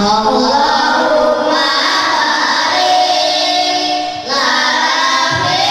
Allahumma barik lana fi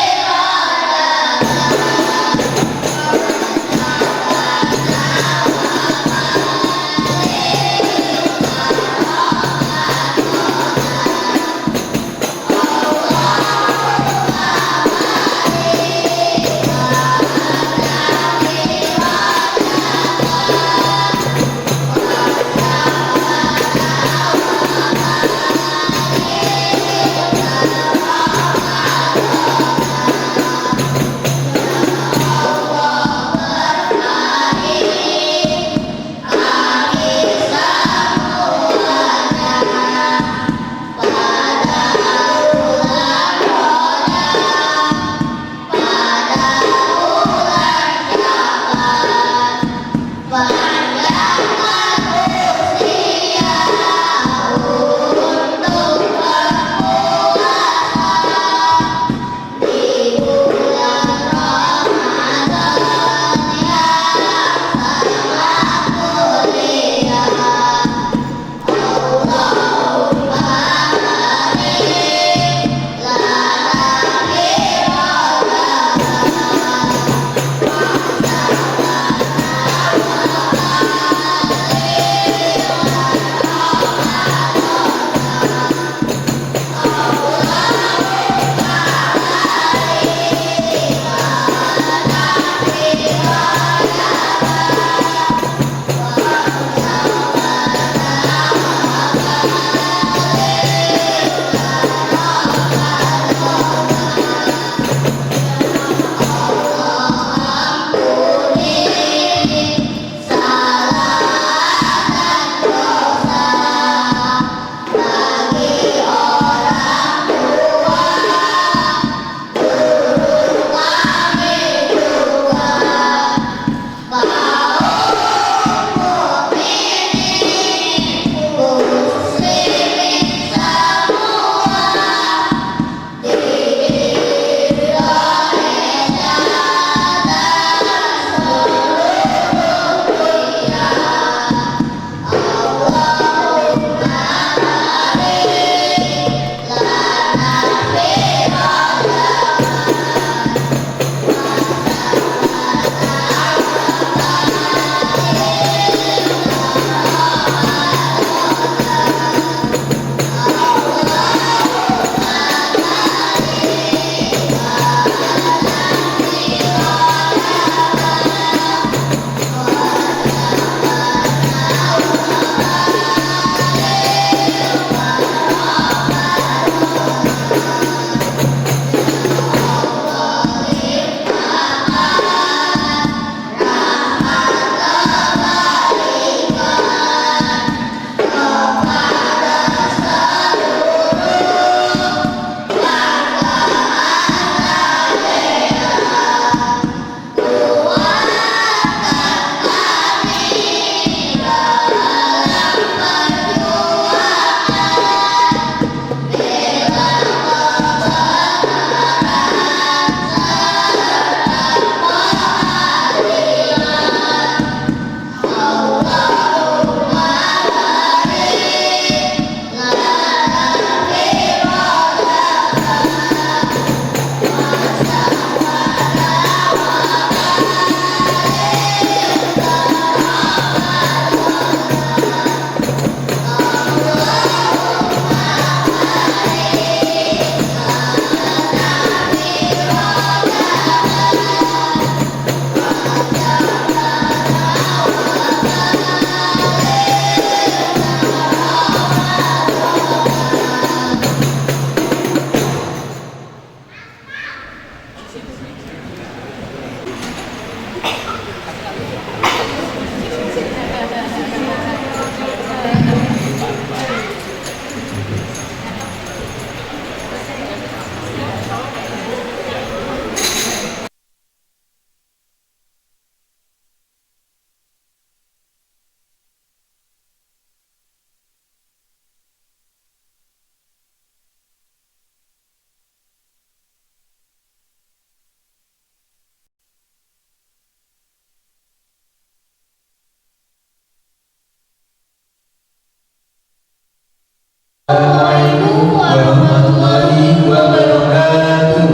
Assalamualaikum warahmatullahi wabarakatuh.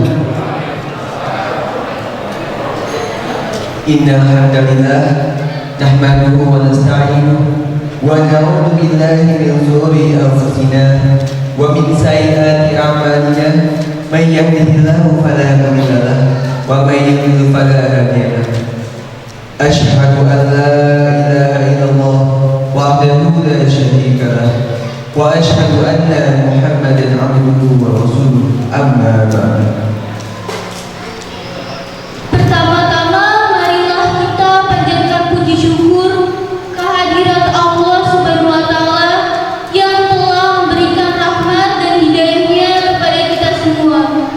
Innal hamdalillah nahmaduhu wa nasta'inuhu wa na'udzu billahi min shururi anfusina wa min sayyiati a'malina may yahdihillahu fala mudilla lahu wa may yudlil fala hadiya lahu. Asyhadu an la ilaha illallah wahdahu la syarika lahu wa asyhadu anna Muhammadan 'abduhu wa rasuluhu amma ba'du. Pertama-tama marilah kita panjatkan puji syukur kehadirat Allah Subhanahu wa taala yang telah memberikan rahmat dan hidayahnya kepada kita semua.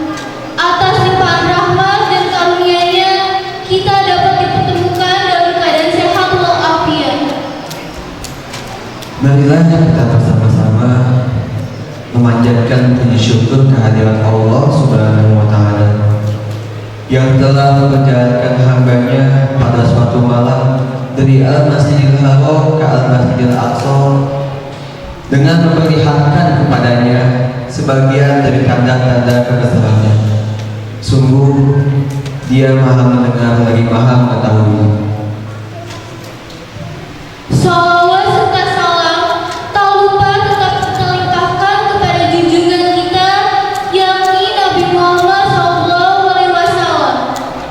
Atas limpahan rahmat dan karunia-Nya kita dapat dipertemukan dalam keadaan sehat walafiat. Marilah kita bersama-sama memanjatkan puji syukur kehadirat Allah Subhanahu wa taala yang telah memperjalankan hambanya pada suatu malam dari Al-Masjidil Haram ke Al-Masjidil Aqsa dengan memperlihatkan kepadanya sebagian dari tanda-tanda kebesarannya. Sungguh Dia Maha mendengar lagi Maha mengetahui. Salawat serta salam tak lupa tetap kita limpahkan kepada junjungan kita yakni Nabi Muhammad SAW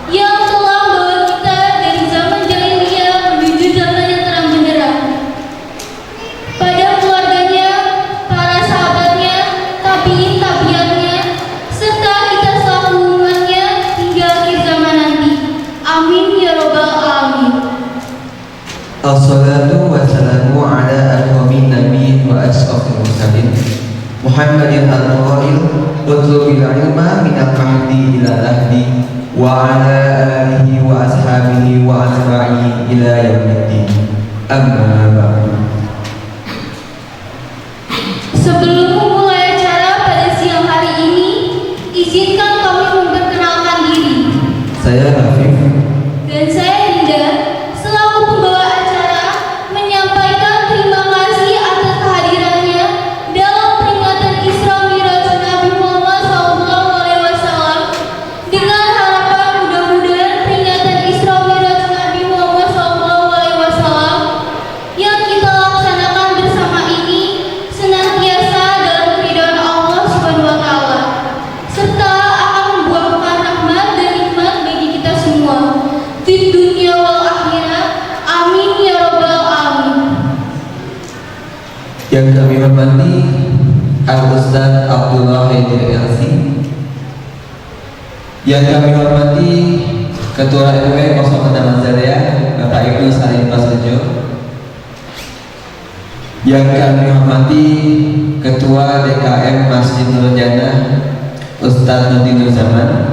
yang telah membawa kita dari zaman jahiliyah menuju zaman yang terang benderang. Pada keluarganya, para sahabatnya, tabi'in-tabi'atnya, serta kita selaku umatnya hingga akhir zaman nanti. Amin ya robbal alamin. Assalatu wassalamu ala ashabi nabi wa ashrafil mursalin Muhammadin al-qail utlubil ilma minal mahdi ila lahdi wa ala alihi wa ashabihi wa asma'i ila yaumiddin. Amma ba'du. Sebelum memulai acara pada siang hari ini, izinkan kami memperkenalkan diri. Saya Rafif. Dan saya Linda, selaku pembawa acara, menyampaikan terima kasih atas kehadirannya dalam peringatan Isra Mi'raj Nabi Muhammad SAW dengan harapan mudah-mudahan peringatan Isra Mi'raj Nabi Muhammad SAW yang kita laksanakan bersama ini senantiasa dalam keridhaan Allah Subhanahu wa taala serta akan membuahkan rahmat dan nikmat bagi kita semua di dunia wal akhirat. Amin ya robbal alamin. Yang kami hormati Al-Ustaz Abdullah Haidir LC, yang kami hormati Ketua RW 06 Azalea Bapak Ibnu Salim Prasetyo, yang kami hormati Ketua DKM Masjid Nurul Jannah Ustaz Nurdin Zaman,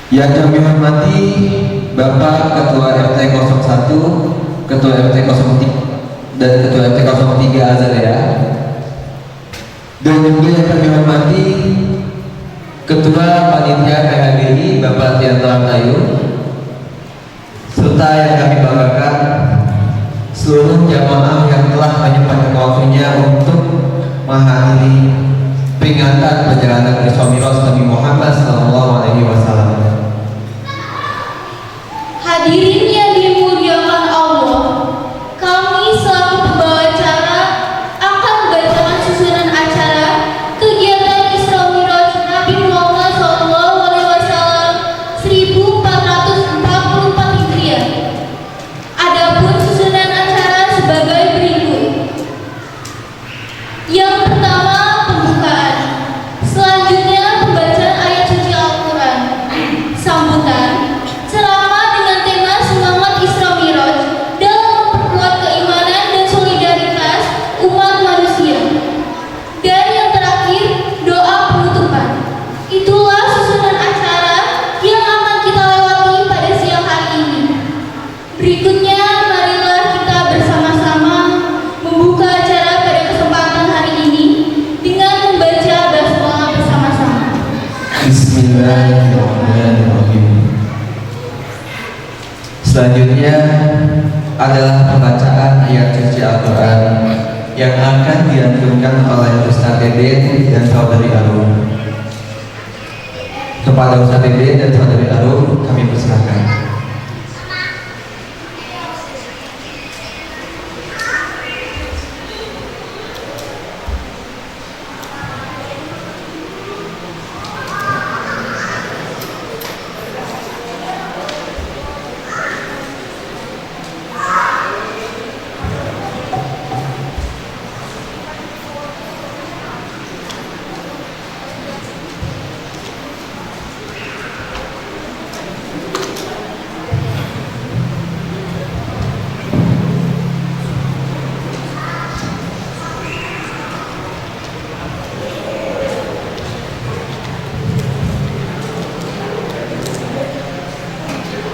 yang kami hormati Bapak Ketua RT 01, Ketua RT 03 dan Ketua RT 03 Azalea, dan juga yang kami hormati Ketua Panitia PHBI Bapak Tianto Artayu, serta yang kami banggakan seluruh jamaah yang telah menyempatkan waktunya untuk menghadiri peringatan perjalanan Isra Mi'raj Nabi Muhammad SAW. Hadirin yang dimuliakan Allah, kami selaku pembawa acara akan membacakan susunan acara kegiatan Isra Mi'raj Nabi Muhammad SAW 1444 Hijriah. Adapun susunan acara sebagai berikut. Yang pertama, pembukaan. Selanjutnya, pembacaan ayat suci Al-Quran. Sambutan, ceramah dengan tema semangat Isra Mi'raj dalam memperkuat keimanan dan solidaritas umat manusia. Dan yang terakhir, doa penutupan. Itulah susunan acara yang akan kita lewati pada siang hari ini. Berikutnya, marilah kita bersama-sama membuka acara pada kesempatan hari ini dengan membaca basmalah bersama-sama. Bismillahirrahmanirrahim. Selanjutnya adalah pembacaan ayat suci Al-Quran yang akan dilantunkan oleh Ustaz Deden dan Saudari Arum. Kepada Ustaz Deden dan Saudari Arum kami persilakan.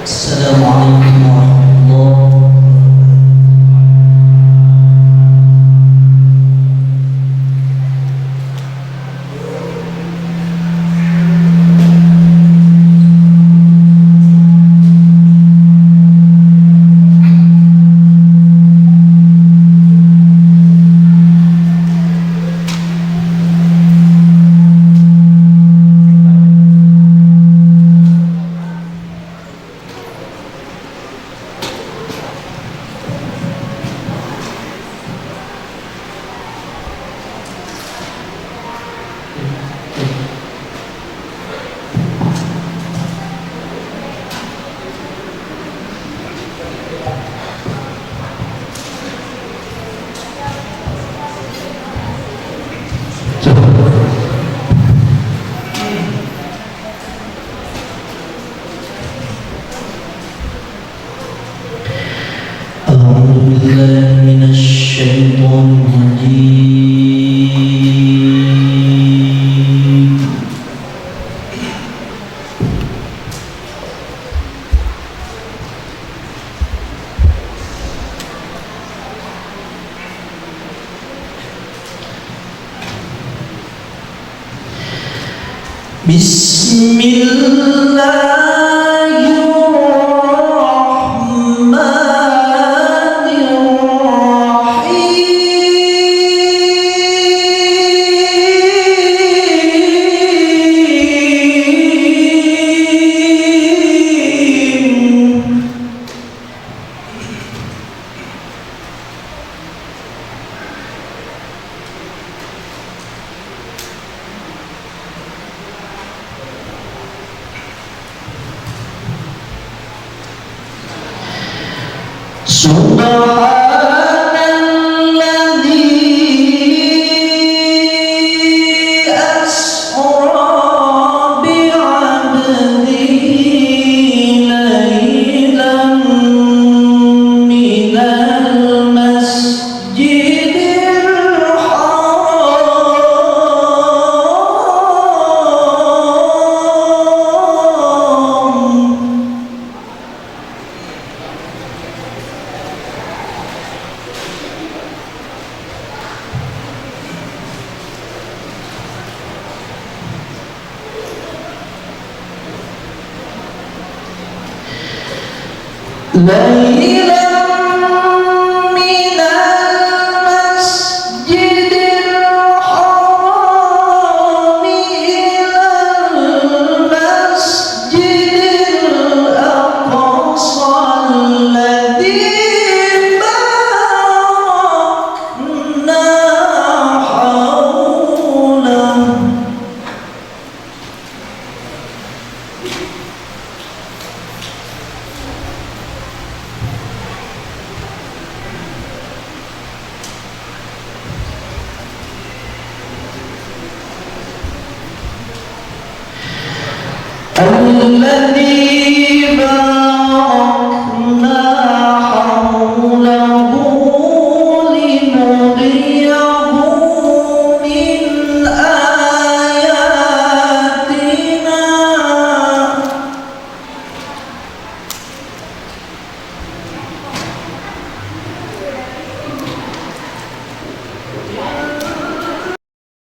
Assalamualaikum warahmatullahi من الشيطان الرجيم بسم الله الذي باركنا حوله لنريه من آياتنا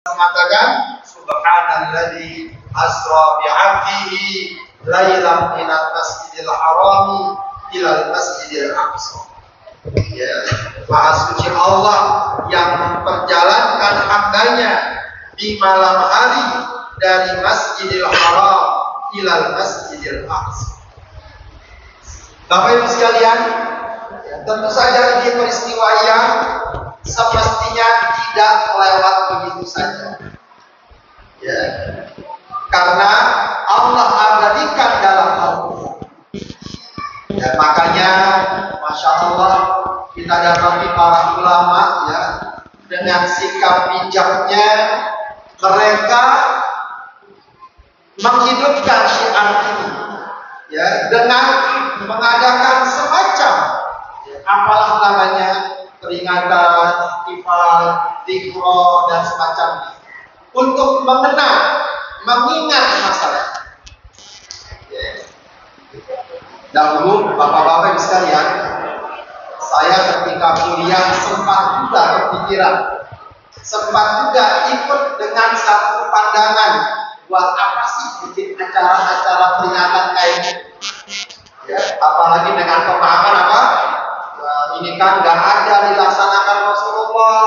mengatakan subhanalladzi asra bi'abdihi lailam minal masjidil harami ilal masjidil aqsa. Ya, Maha suci Allah yang memperjalankan hambanya di malam hari dari Masjidil Haram ilal Masjidil Aqsa. Bapak Ibu sekalian, tentu saja ini peristiwa yang semestinya tidak lewat begitu saja. Ya. Karena Allah abadikan dalam Al-Quran. Ya, makanya Masya Allah kita dapati para ulama ya dengan sikap bijaknya mereka menghidupkan syiar ini ya dengan mengadakan semacam ya, apalah namanya peringatan, ihtifal, dzikro dan semacamnya untuk mengenang, mengingat masalah. Ya. Dahulu bapak-bapak sekalian, saya ketika kuliah sempat juga berpikiran, sempat juga ikut dengan satu pandangan, buat apa sih bikin acara-acara peringatan kayak ini? Ya, apalagi dengan pemahaman apa? Ini kan nggak ada dilaksanakan Rasulullah,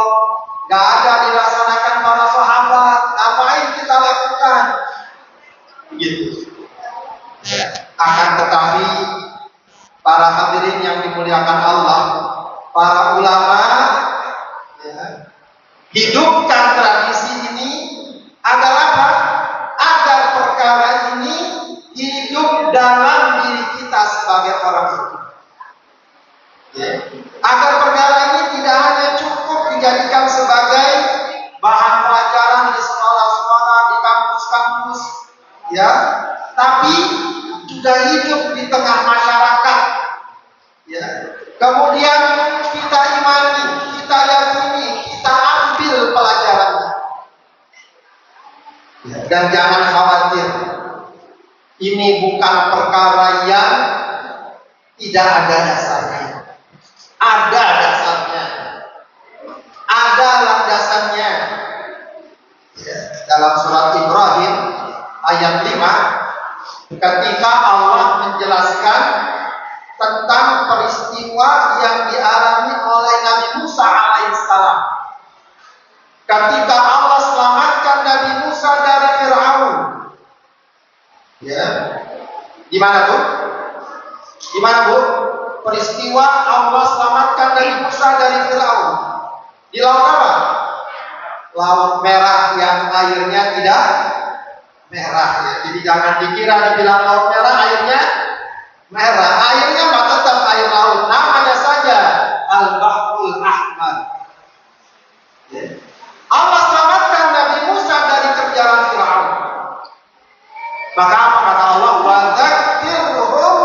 nggak ada dilaksanakan para sahabat, ngapain kita lakukan? Begitu. Ya. Akan tetapi para hadirin yang dimuliakan Allah, para ulama ya, hidupkan tradisi ini agar apa? Agar perkara ini hidup dalam diri kita sebagai orang Muslim. Ya. Agar perkara ini tidak hanya cukup dijadikan sebagai bahan pelajaran di sekolah-sekolah, di kampus-kampus, ya, tapi juga hidup di tengah masyarakat. Ya. Kemudian kita imani, kita yakini, kita ambil pelajarannya. Ya. Dan jangan khawatir, ini bukan perkara yang tidak ada dasarnya. Ada dasarnya, ada landasannya. Ya. Dalam surat Ibrahim ayat 5, ketika Allah menjelaskan tentang peristiwa yang dialami oleh Nabi Musa alaihissalam. Ketika Allah selamatkan Nabi Musa dari Fir'aun. Ya. Di mana Bu? Di mana Bu? Peristiwa Allah selamatkan Nabi Musa dari Fir'aun. Di laut apa? Laut Merah yang airnya tidak merah ya. Jadi jangan dikira dibilang laut merah airnya merah. Airnya mah tetap air laut. Namanya saja Al-Bahrul Ahmar. Ya. Allah selamatkan Nabi Musa dari kejaran Fir'aun. Maka apa kata Allah? Wa dzakirhum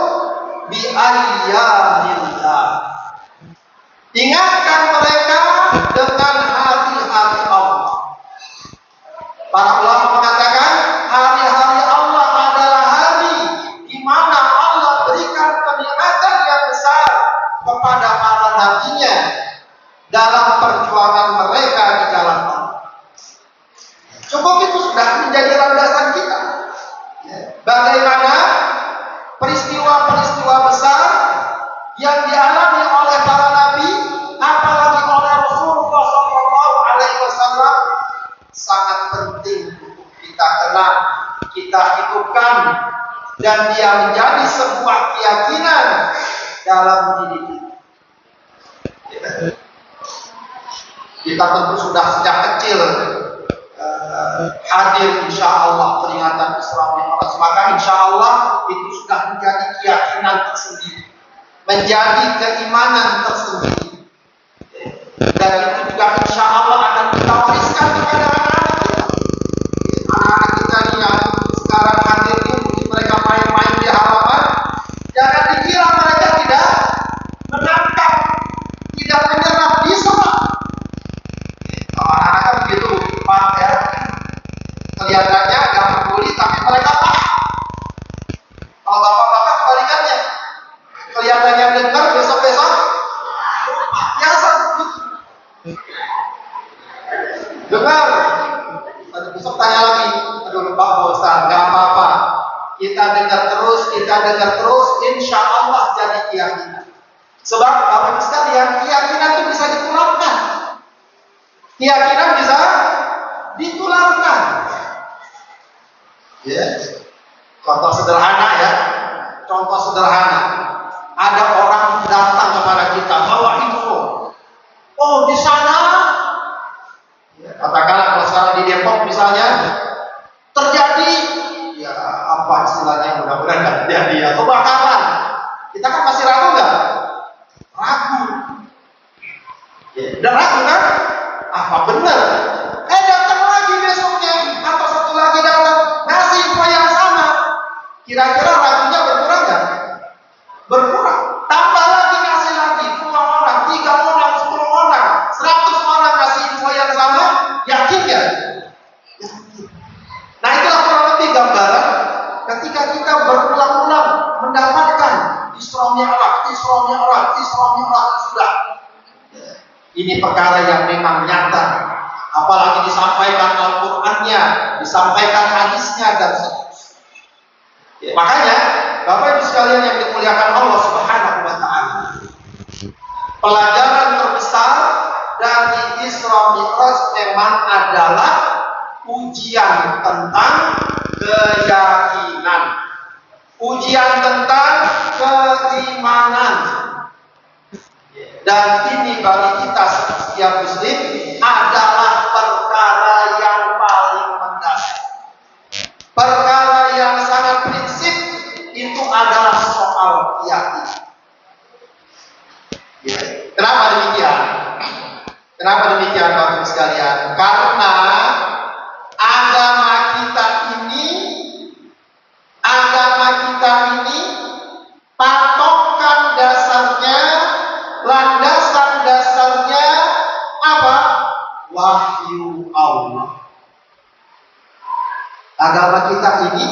bi ayyamillah. Ingatkan mereka dengan hari-hari Allah. Para ulama mengatakan hari-hari Allah adalah hari di mana Allah berikan kenikmatan yang besar kepada para nabinya dalam perjuangan mereka di jalan Allah. Cukup itu sudah menjadi landasan kita. Bagaimana peristiwa-peristiwa besar yang dialami oleh para nabi, apalagi oleh Rasulullah SAW, sangat penting untuk kita kenal, kita hidupkan, dan dia menjadi sebuah keyakinan dalam diri kita. Kita tentu sudah sejak kecil hadir insya Allah peringatan Isra Mi'raj, maka insya Allah itu sudah menjadi keyakinan tersendiri, menjadi keimanan tersendiri, dan itu juga insya Allah akan kita wariskan kepada anak-anak kita. Anak-anak kita yang sekarang hadir ini, mungkin mereka main-main di halaman, jangan dikira mereka tidak menangkap, tidak menyerap di semua. Kalau anak-anak kan begitu, Pak ya, kelihatannya agak peduli, tapi mereka paham. Kalau bapak-bapak kebalikannya, kelihatannya dengar, besok-besok biasa dengar, Keyakinan bisa ditularkan. Ya. Contoh sederhana ya. Contoh sederhana. Ada orang datang kepada kita bawa info. Oh, di sana ya, katakanlah kalau sekarang di Depok misalnya terjadi ya apa istilahnya, mudah-mudahan nggak terjadi ya, kebakaran. Kita kan masih ragu nggak? Ragu. Ya, dan ragu kan? Apa benar? Datang lagi besoknya atau satu lagi datang ngasih info yang sama. Kira-kira ragunya berkurang nggak? Berkurang. Tambah lagi ngasih lagi 2 orang, 3 orang, 10 orang, 100 orang ngasih info yang sama, yakin nggak? Yakin. Nah itulah kurang lebih gambaran ketika kita berulang-ulang mendapatkan Isra Mi'raj sudah. Ini perkara yang memang nyata, apalagi disampaikan Al-Qur'annya, disampaikan hadisnya dan seterusnya. Ya, makanya Bapak Ibu sekalian yang dimuliakan Allah Subhanahu wa taala, pelajaran terbesar dari Isra Mi'raj memang adalah ujian tentang keyakinan, ujian tentang keimanan. Dan ini bagi kita setiap muslim adalah perkara yang paling mendasar, perkara yang sangat prinsip. Itu adalah soal keyakinan. Ya. Kenapa demikian? Kenapa demikian Bapak Ibu sekalian? Karena agama kita ini patokan dasarnya, landasan dasarnya apa? Wahyu Allah. Agama kita ini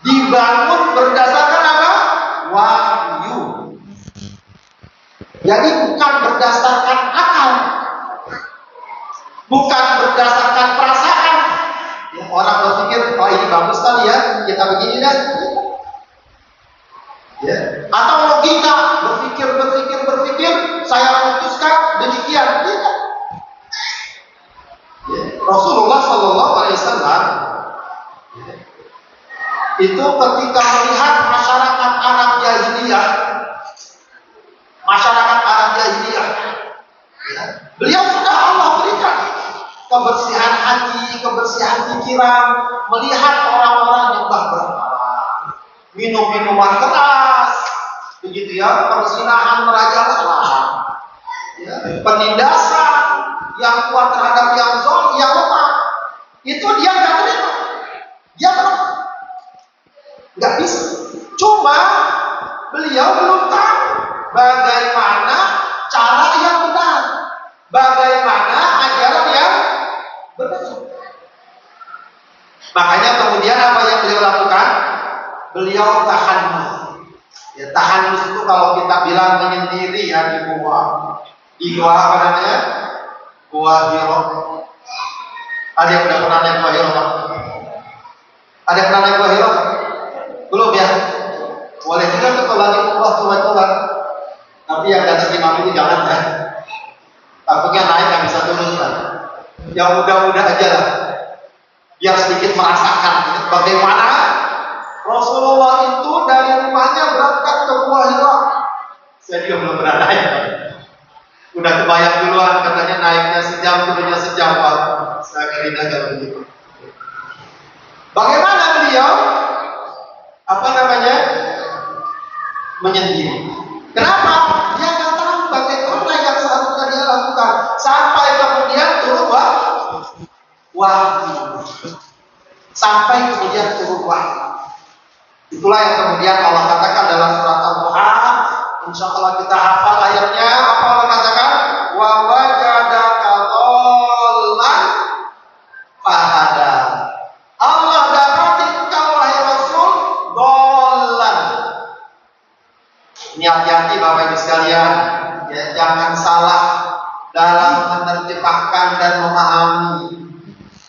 dibangun berdasarkan apa? Wahyu. Jadi bukan berdasarkan akal, bukan berdasarkan perasaan. Ya, orang berpikir, oh ini bagus kali ya, kita begini dan ya. Atau logika, berpikir, saya putuskan demikian. Tidak. Ya. Rasulullah SAW itu ketika melihat masyarakat Arab Jahiliyah, ya, beliau sudah Allah berikan kebersihan hati, kebersihan pikiran, melihat orang-orang nyembah berhala, minum minuman keras, begitu ya, perzinahan merajalela, ya, penindasan yang kuat terhadap yang zalim, yang lemah, itu dia nggak terima, dia menolak. Nggak bisa. Cuma beliau belum tahu bagaimana cara yang benar, bagaimana ajaran yang benar. Makanya kemudian apa yang beliau lakukan? Beliau tahanus. Ya, tahanus itu kalau kita bilang menyendiri ya di gua. Di gua apa namanya? Gua Hiro. Ada yang udah pernah naik gua Hiro? Ada yang pernah naik gua Hiro? Belum ya? Boleh juga tuh kalau lagi umrah coba-coba. Tapi yang di atas 5 itu jangan ya. Takutnya naik nggak bisa turun kan. Yang mudah-mudah aja lah. Biar sedikit merasakan bagaimana Rasulullah itu dari rumahnya berangkat ke Gua Hira. Saya juga belum pernah naik. Udah kebayang duluan katanya naiknya sejam, turunnya sejam. Saya kira kalau begitu. Bagaimana beliau? Menyendiri. Kenapa? Dia nggak tahu bagaimana yang seharusnya dia lakukan. Sampai kemudian turun wahyu. Sampai kemudian turun wahyu. Itulah yang kemudian Allah katakan dalam surat Al-Duha. Insya Allah kita hafal ayatnya. Apa Allah katakan? Wa wajadaka dhallan fahada. Allah dapati engkau wahai Rasul dhallan. Ini hati-hati Bapak Ibu sekalian, ya, jangan salah dalam menerjemahkan dan memahami.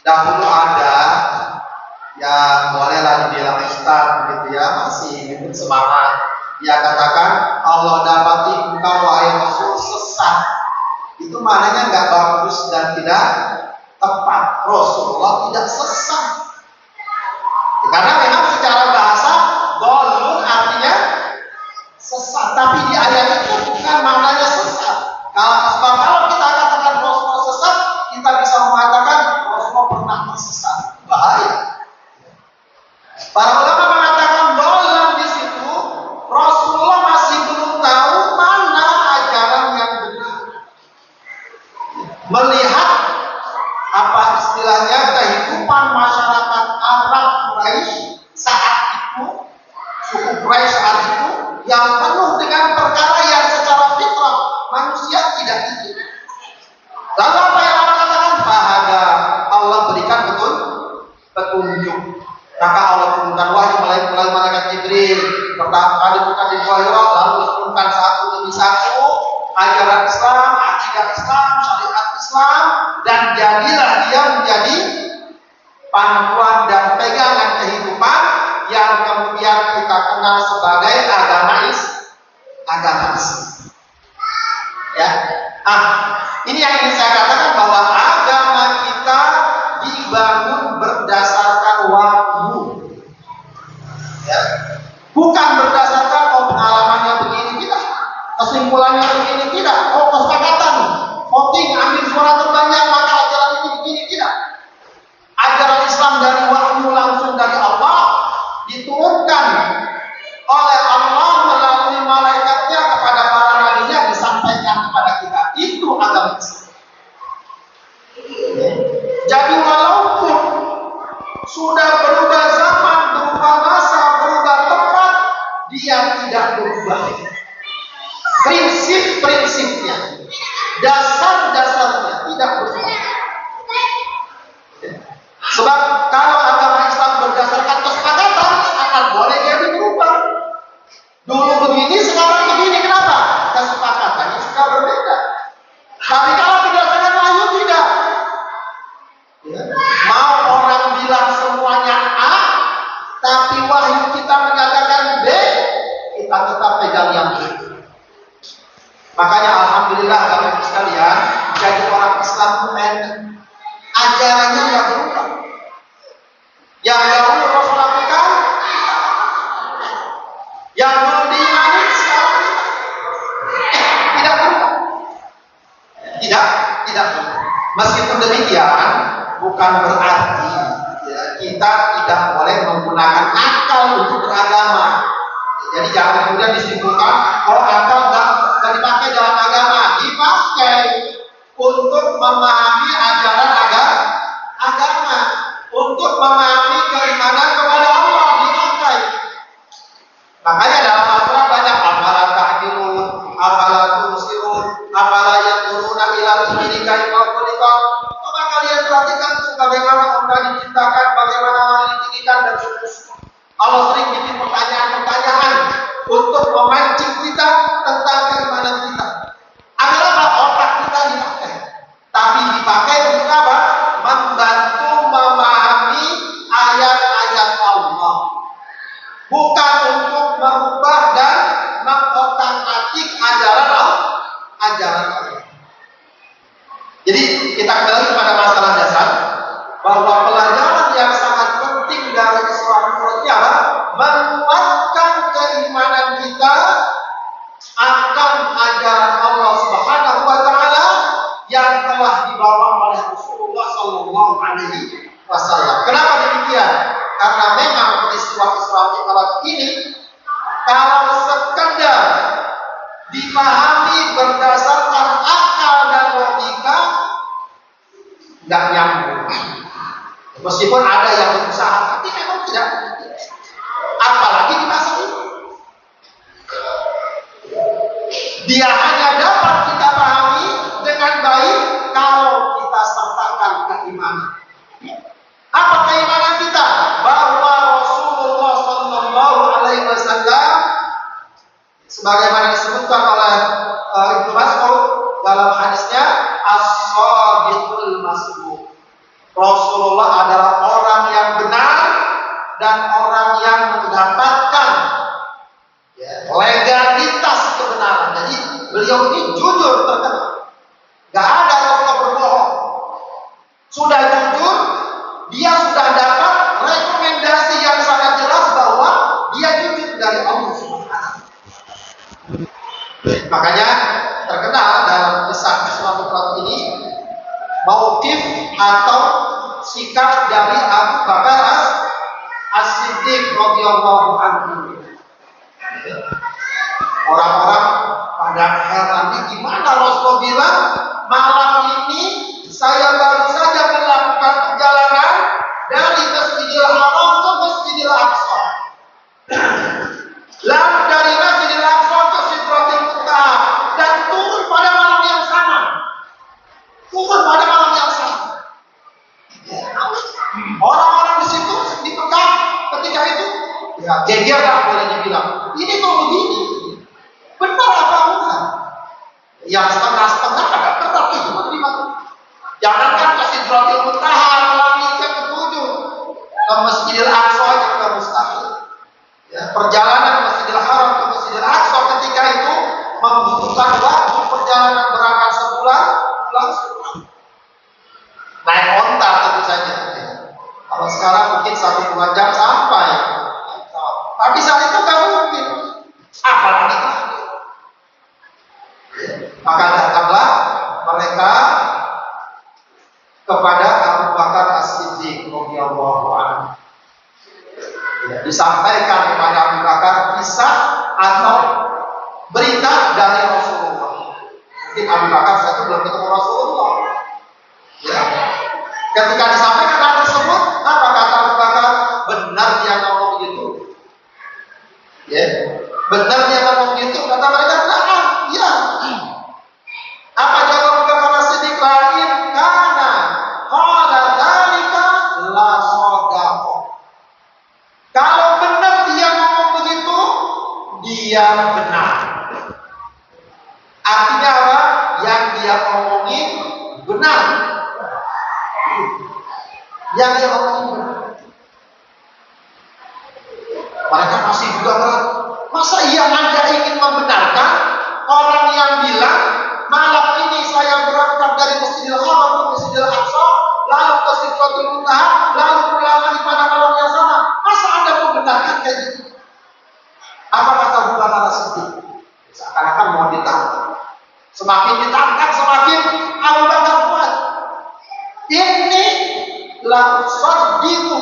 Dahulu ada ya bolehlah dibilang ustaz gitu ya, masih semangat. Dia katakan Allah dapati engkau wahai Rasul sesat. Itu maknanya nggak bagus bagus dan tidak tepat. Rasulullah tidak sesat. Karena memang secara bahasa dhalun artinya sesat, tapi di ayat itu bukan maknanya sesat. Kalau kita katakan Rasulullah sesat, kita bisa mengatakan Rasulullah pernah tersesat. Bahaya. Para ulama mengatakan dhalun di situ Rasulullah masih belum tahu mana ajaran yang benar. Melihat apa istilahnya kehidupan masyarakat Arab Quraisy saat itu, suku Quraisy saat itu yang penuh dengan perkara yang secara fitrah manusia tidak ingin. Lalu apa yang Allah katakan? Fahada, Allah berikan petunjuk. Maka Allah turunkan wahyu melalui malaikat Jibril. Pertama kali bukan di Gua Hira, lalu diturunkan satu demi satu ajaran Islam, akidah Islam, syariat Islam, dan jadilah dia menjadi panduan dan pegangan kehidupan yang kemudian kita kenal sebagai agama Islam. Ya, ini yang ingin saya katakan bahwa agama kita dibangun berdasarkan wahyu, ya, bukan berdasarkan pengalamannya begini tidak, kesimpulannya begini tidak, kesepakatan, voting, ambil suara terbanyak maka ajaran ini begini tidak. Ajaran Islam dari wahyu langsung dari Allah diturunkan oleh Allah melalui malaikatnya kepada para nabinya disampaikan kepada kita. Itu agama Islam. Jadi walaupun sudah berubah zaman, berubah masa, berubah tempat, dia tidak berubah. Prinsip-prinsipnya, dasar-dasarnya tidak berubah. Sebab kalau agama Islam berdasarkan kesepakatan, akan boleh jadi berubah. Dulu begini, sekarang begini. Kenapa? Kesepakatannya sudah berbeda. Tapi kalau berdasarkan wahyu tidak. Ya. Mau orang bilang semuanya A, tapi wahyu kita menyatakan B, kita tetap pegang yang B. Makanya alhamdulillah Bapak Ibu sekalian, jadi orang Islam itu ajarannya nggak berubah. Yang dahulu Rasul lakukan, yang dulu diimani sekarang tidak berubah. Tidak berubah. Meskipun demikian, bukan berarti ya, kita tidak boleh menggunakan akal untuk beragama. Jadi jangan kemudian disimpulkan kalau akal nggak dipakai dalam agama, dipakai untuk memahami ajaran agama, untuk memahami keimanan kepada Allah dipakai. Makanya dalam Al-Quran banyak afala ta'qilun, afala tubsirun, afala yanzuruna ilal ibili kaifa khuliqat. Coba kalian perhatikan bagaimana Allah diciptakan, bagaimana Allah ditinggikan dan seterusnya. Allah sering bikin pertanyaan-pertanyaan untuk memancing kita tentang keimanan kita. Agar otak kita dipakai, tapi dipakai untuk apa? Membantu memahami ayat-ayat Allah, bukan untuk merubah dan mengotak-atik ajaran Allah. Jadi kita kembali kepada masalah dasar bahwa pelajaran yang sangat penting dari Islam itu apa? Menguatkan keimanan kita akan ajaran Allah Subhanahu wa taala yang telah dibawa oleh Rasulullah sallallahu alaihi wasallam. Kenapa demikian? Karena memang peristiwa Isra Mi'raj ini kalau sekedar dipahami berdasarkan akal dan logika nggak nyambung. Meskipun ada yang berusaha, tapi memang tidak. Apalagi di masa ini. Dia hanya dapat kita pahami dengan baik kalau kita sertakan keimanan. Apa keimanan kita? Bahwa Rasulullah sallallahu alaihi wasallam sebagaimana disebutkan oleh Ibnu Mas'ud dalam hadisnya as-shadiqul masduq. Rasulullah adalah orang yang benar dan orang yang mendapatkan legalitas kebenaran. Jadi beliau ini jujur terkenal. Gak ada Rasulullah berbohong. mauqif atau sikap dari Abu Bakar As-Siddiq radhiyallahu anhu. Orang-orang pada heran, gimana Rasulullah bilang malam ini saya baru saja melakukan perjalanan dari Masjidil Haram ke Masjidil Aqsa. Lalu dari Masjidil Aqsa ke Sidratil Muntaha dan turun pada malam yang sama. Turun pada malam yang sama. Orang-orang di situ di Mekah ketika itu ya gegerlah boleh dibilang. Ini kok begini? Benar apa enggak? Yang setengah-setengah agak berat itu menerima. Jangankan ke Sidratil Muntaha, langit yang ketujuh, ke Masjidil Aqsa juga mustahil. Ya, perjalanan Masjidil Haram ke Masjidil Aqsa ketika itu membutuhkan waktu perjalanan berangkat sebulan, pulang sebulan. Naik onta tentu saja. Ya. Kalau sekarang mungkin 1-2 jam sampai. Tapi saat itu nggak mungkin. Apalagi itu. Maka datanglah mereka kepada Abu Bakar As-Siddiq radhiyallahu anhu. Disampaikan kepada Abu Bakar kisah atau berita dari Rasulullah. Mungkin Abu Bakar saat itu belum ketemu Rasulullah. Ya. Ketika disampaikan hal tersebut, apa kata Abu Bakar? Benar dia ngomong begitu. Ya. Benar dia ngomong begitu. Kata mereka, "Nah, ya." Apa jawab Abu Bakar As-Siddiq? Lain karena qala dzalika la shadaqah. Kalau benar dia ngomong begitu, dia benar. Artinya apa? Yang dia omongin benar. Yang dia omongin benar. Mereka masih juga berat. Masa iya Anda ingin membenarkan orang yang bilang malam ini saya berangkat dari Masjidil Haram ke Masjidil Aqsa, lalu ke Sidratul Muntaha, lalu pulang lagi pada malam yang sama? Masa Anda membenarkan kayak gitu? Apa kata Abu Bakar As-Siddiq? Seakan-akan mau ditangkap. Semakin ditangkap, semakin Abu Bakar kuat. Ini la saddiquhu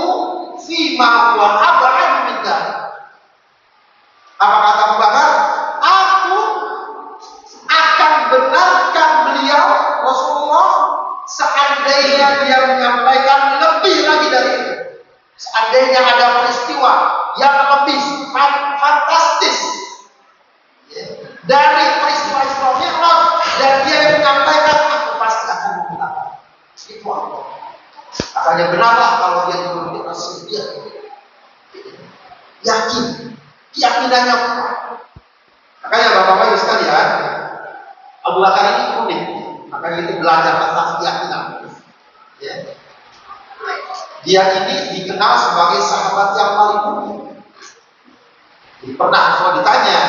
fi ma huwa ab'ad min dzalik. Apa kata Abu Bakar? Aku akan benarkan beliau Rasulullah seandainya dia menyampaikan lebih lagi dari itu. Seandainya ada peristiwa yang lebih fantastis dari peristiwa Isra Mi'raj dan dia yang menyampaikan, aku pasti akan menggunakan. Itu apa? Katanya benarlah kalau dia diberi Rasul dia. Yakin, keyakinannya kuat. Makanya Bapak-Bapak Ibu sekalian, Abu Bakar ini unik. Makanya itu belajar tentang keyakinan. Ya. Dia ini dikenal sebagai sahabat yang paling unik. Pernah kalau ditanya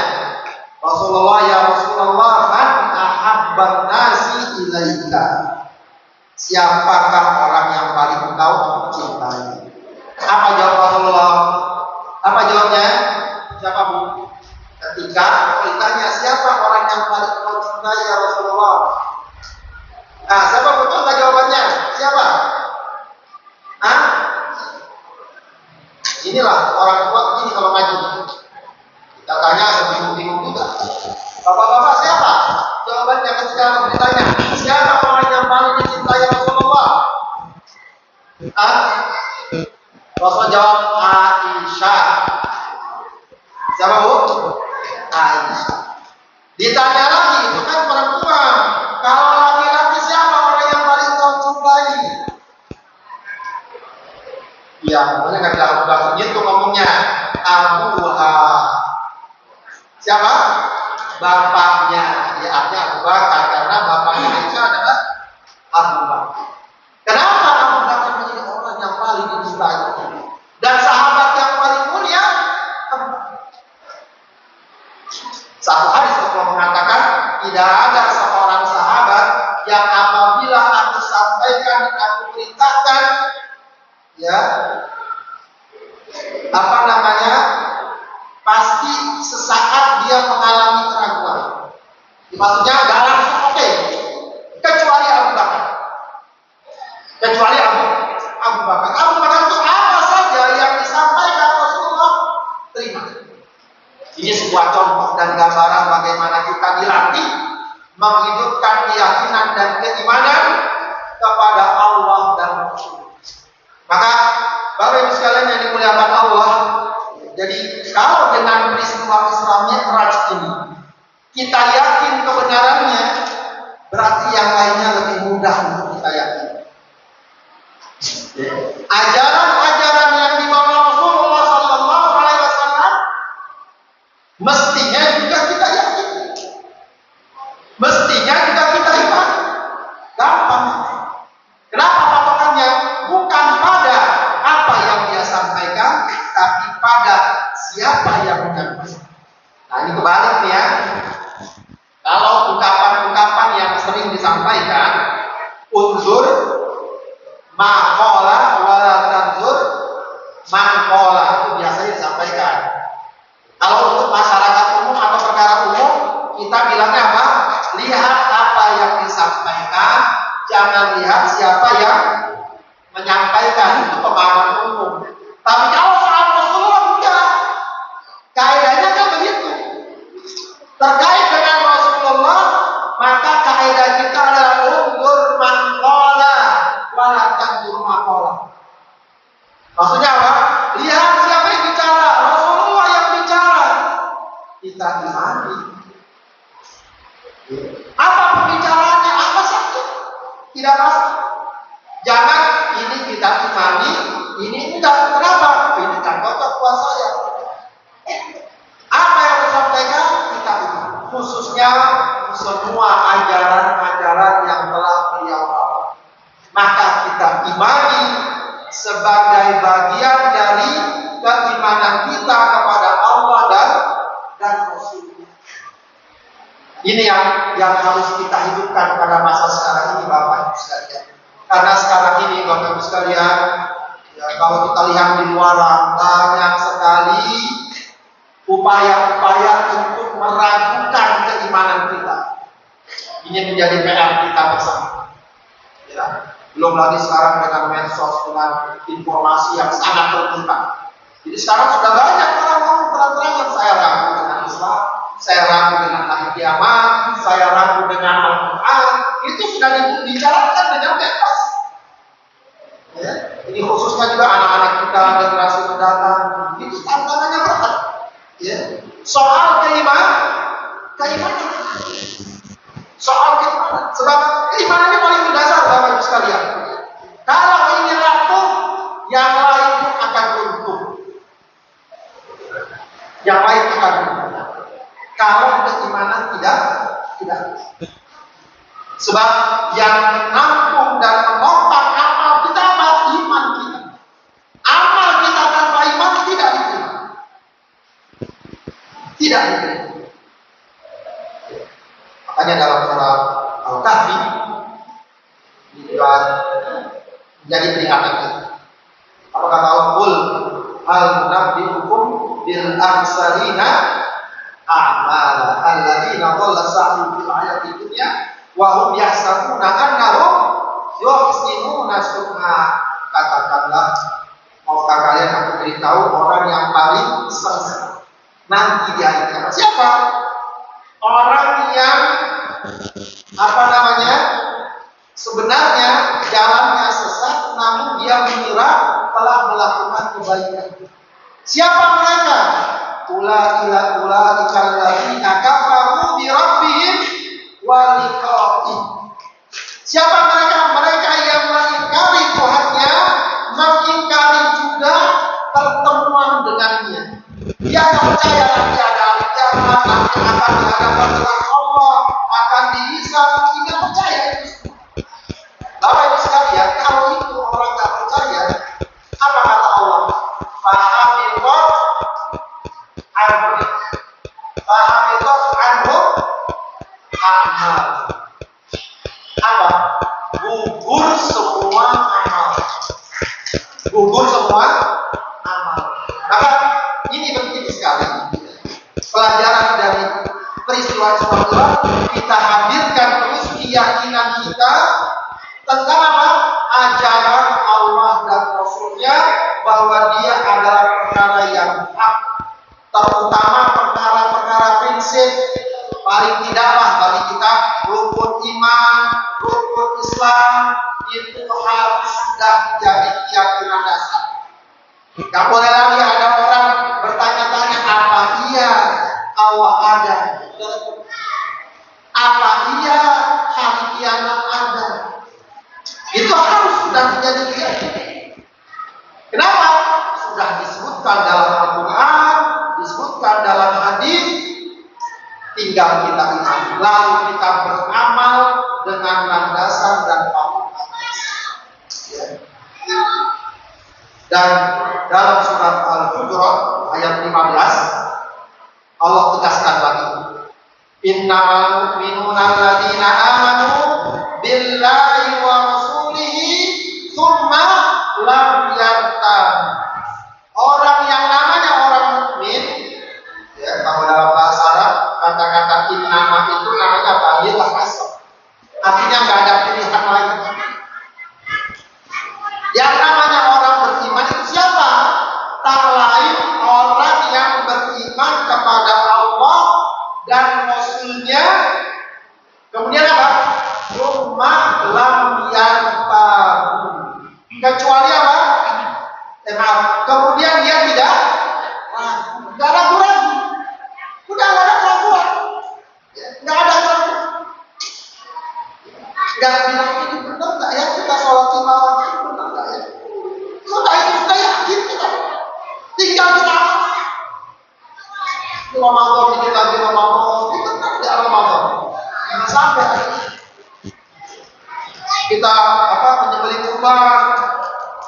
Rasulullah, ya Rasulullah, man ahabban nasi ilaika? Siapakah orang yang paling engkau cintai? Apa jawab Rasulullah? Apa jawabnya? Siapa Bu? Ketika ditanya siapa orang yang paling engkau cintai ya Rasulullah? Nah, siapa betul nggak jawabannya? Siapa? Hah? Inilah orang tua ini kalau maju. Kita tanya bingung-bingung juga. Bapak-bapak siapa? Jawabannya ketika ditanya siapa orang yang paling dicintai Rasulullah? Rasul jawab Aisyah. Siapa Bu? Aisyah. Ditanya lagi, itu kan perempuan. Kalau laki-laki siapa orang yang paling kau cintai? Ya, pokoknya nggak bilang Abu Bakar gitu ngomongnya. Abuha. Siapa? Bapaknya. Ya, artinya Abu Bakar karena bapaknya Aisyah adalah Abu Bakar. Kenapa Abu Bakar menjadi orang yang paling dicintai dan sahabat yang paling mulia? Satu hadis Rasulullah mengatakan tidak ada seorang sahabat yang apabila aku sampaikan, aku perintahkan, ya, apa namanya, pasti sesaat dia mengalami keraguan. Maksudnya nggak langsung oke, kecuali Abu Bakar. dan keimanan kepada Allah dan Rasul. Maka Bapak Ibu sekalian yang dimuliakan Allah, jadi kalau dengan peristiwa Isra Mi'raj ini kita yakin kebenarannya, berarti yang lainnya lebih mudah untuk kita yakin. Ajaran-ajaran yang dibawa Rasulullah Sallallahu Alaihi Wasallam mestinya juga kita yakin, mestinya juga kita imani. Gampang. Kenapa patokannya? Bukan pada apa yang dia sampaikan, tapi pada siapa yang menyampaikan. Nah ini kebalik nih ya. Kalau ungkapan-ungkapan yang sering disampaikan, unzur maqala wala tanzur maqala, itu biasanya disampaikan. Kalau untuk masyarakat umum atau perkara umum, kita bilangnya apa? Lihat apa yang disampaikan, jangan lihat siapa yang menyampaikan. Itu pemahaman umum. Tapi kalau soal Rasulullah enggak, kaidahnya kan begitu. Terkait dengan Rasulullah, maka kaidah kita adalah unzur man qala wala tanzur maqala. Maksudnya apa? Lihat siapa yang bicara, Rasulullah yang bicara. Kita imani. Apa pembicaraannya? Apa saja? Tidak pasti. Jangan ini kita imani, ini enggak. Kenapa? Ini kan cocok buat saya. Apa yang disampaikan kita imani. Khususnya semua ajaran-ajaran yang telah beliau bawa. Maka kita imani sebagai bagian dari keimanan kita kepada Allah dan Rasulullah. Ini yang harus kita hidupkan pada masa sekarang ini, Bapak Ibu sekalian. Karena sekarang ini Bapak Ibu sekalian, ya, kalau kita lihat di luar, banyak sekali upaya-upaya untuk meragukan keimanan kita. Ini menjadi PR kita bersama. Ya. Belum lagi sekarang dengan medsos, dengan informasi yang sangat terbuka. Jadi sekarang sudah banyak orang ngomong terang-terangan, saya ragu dengan Islam, saya ragu dengan hari kiamat, saya ragu dengan Al-Quran. Itu sudah dibicarakan dengan bebas. Ya. Ini khususnya juga anak-anak kita, generasi mendatang. Itu tantangannya berat. Ya. Soal keimanan. Soal keimanan. Sebab keimanannya paling mendasar, Bapak Ibu sekalian. Kalau ini rapuh, yang lain pun akan runtuh. Yang lain akan runtuh. Kalau keimanan tidak. Sebab yang menampung dan menopang amal kita adalah iman kita. Amal kita tanpa iman tidak diterima. Tidak diterima. Makanya dalam surah Al-Kahfi juga menjadi peringatan kita. Apa kata Allah? Qul hal nunabbi'ukum bil akhsarina a'mala alladzina dhalla sa'yuhum fil hayati dunya wa hum yahsabuna annahum yuhsinuna sun'a. Katakanlah, maukah kalian aku beritahu orang yang paling sesat nanti di hari kiamat? Siapa? Orang yang sebenarnya jalannya sesat, namun dia mengira telah melakukan kebaikan. Siapa mereka? Ulaika alladzina kafaru bi rabbihim wa liqa'ih. Siapa mereka? Mereka yang mengingkari Tuhannya, mengingkari juga pertemuan dengannya. Dia percaya nanti ada hari kiamat, nanti akan dihadapkan dengan Allah, akan dihisab. Tidak percaya itu semua. Bapak Ibu sekalian, kalau itu orang tak percaya, apa kata Allah? Fahabitat anhum amal. Apa? Gugur semua amal. Gugur semua amal. Maka ini penting sekali. Pelajaran dari peristiwa Isra, kita hadirkan terus keyakinan kita tentang apa? Ajaran Allah dan Rasulnya, bahwa dia adalah perkara yang hak, terutama perkara-perkara prinsip. Paling tidaklah bagi kita rukun iman, Gak boleh lagi ada orang bertanya-tanya apa iya Allah ada, apa iya hari kiamat ada. Itu harus sudah menjadi keyakinan. Kenapa? Sudah disebutkan dalam Al-Quran, disebutkan dalam hadis, tinggal kita imani, lalu kita beramal dengan landasan dan patokan. Ya. Dan dalam surat Al-Hujurat ayat 15 Allah tegaskan lagi, innamal mu'minuna alladzina amanu billahi wa rasulihi tsumma lam yartab. Orang yang namanya orang mukmin, ya, kalau dalam bahasa Arab kata-kata innama itu namanya ba'il hasab. Artinya nggak ada pilihan lagi. Yang namanya orang beriman itu siapa? Tak lain orang yang beriman kepada Allah dan Rasul-Nya. Kemudian apa? Tsumma lam yartab. Kecuali apa? Maaf. Kemudian dia tidak ragu-ragu. Udah nggak ada keraguan. Nggak ada keraguan. Nggak bilang ini benar nggak ya kita sholat lima waktu ini benar nggak ya? Sudah itu sudah yakin kita. Tinggal kita. Ramadan ini lagi Ramadan. Kita kan tidak Ramadan. Jangan sampai kita menyembelih kurban.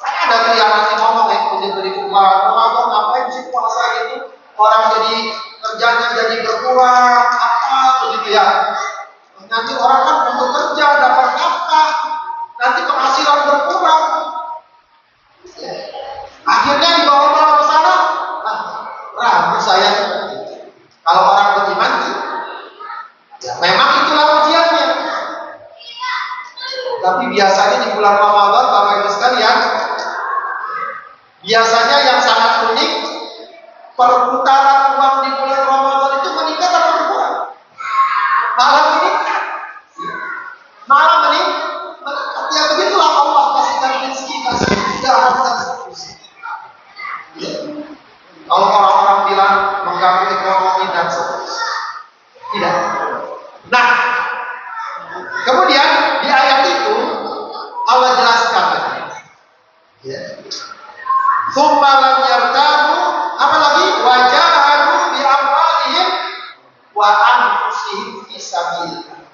Ada tuh yang nanti ngomong menyembelih kurban. Ramadan ngapain sih puasa gitu? Orang jadi kerjanya jadi berkurang begitu ya. Nanti orang kan untuk kerja dapat nafkah, nanti penghasilan berkurang. Akhirnya dibawa ke sana. Ragu saya. Kalau orang beriman, ya memang itulah ujiannya. Tapi biasanya di bulan Ramadan, Bapak Ibu sekalian, biasanya yang sangat unik, perputaran uang di bulan Ramadan itu meningkat atau berkurang? Malah meningkat. Malah meningkat. Ya begitulah Allah kasihkan rezeki, kasih jalan dan seterusnya. Ya. Kalau orang-orang bilang mengganggu ekonomi dan seterusnya, tidak. Nah, kemudian di ayat itu Allah jelaskan, ya. Tsumma lam yartabu, apalagi wajahadu bi amwalihim wa anfusihim fi sabilillah.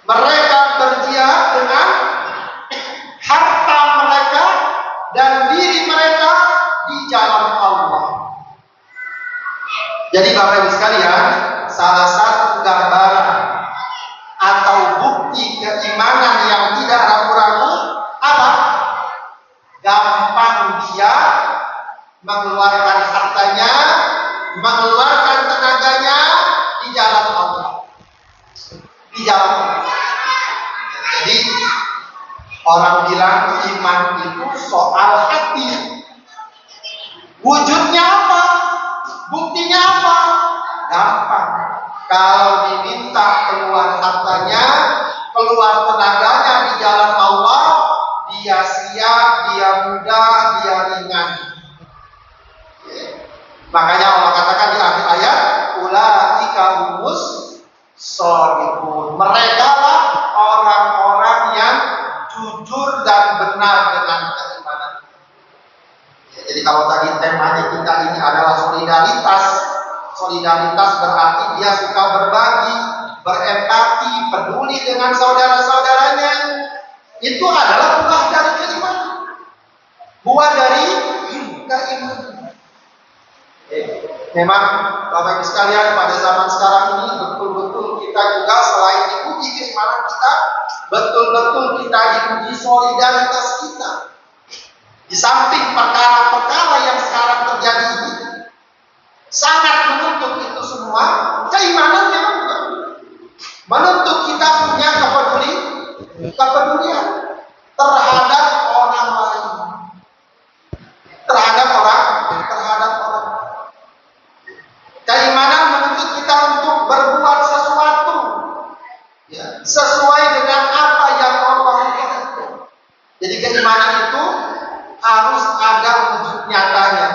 Mereka berjihad dengan harta mereka dan diri mereka di jalan Allah. Jadi Bapak Ibu sekalian, salah satu gambaran atau bukti keimanan yang tidak ragu-ragu apa? Gampang dia mengeluarkan hartanya, mengeluarkan tenaganya di jalan Allah. Di jalan Allah. Jadi orang bilang iman itu soal hati. Wujudnya apa? Buktinya apa? Gampang. Kalau diminta keluar hartanya, keluar tenaganya di jalan Allah, dia siap, dia mudah, dia ringan. Makanya Allah katakan di akhir ayat, ulaika humus shodiqun. Mereka lah orang-orang yang jujur dan benar dengan keimanan. Jadi kalau tadi temanya kita ini adalah solidaritas. Solidaritas berarti dia suka berbagi, berempati, peduli dengan saudara-saudaranya. Itu adalah buah dari keimanan. Buah dari keimanan. Memang Bapak Ibu sekalian, pada zaman sekarang ini betul-betul kita juga selain diuji keimanan kita, betul-betul kita diuji solidaritas kita. Di samping perkara-perkara yang sekarang terjadi ini sangat menuntut itu semua, keimanan memang menuntut kita punya kepedulian terhadap orang lain, terhadap orang. Keimanan menuntut kita untuk berbuat sesuatu, ya, sesuai dengan apa yang Allah inginkan. Jadi keimanan itu harus ada wujud nyatanya.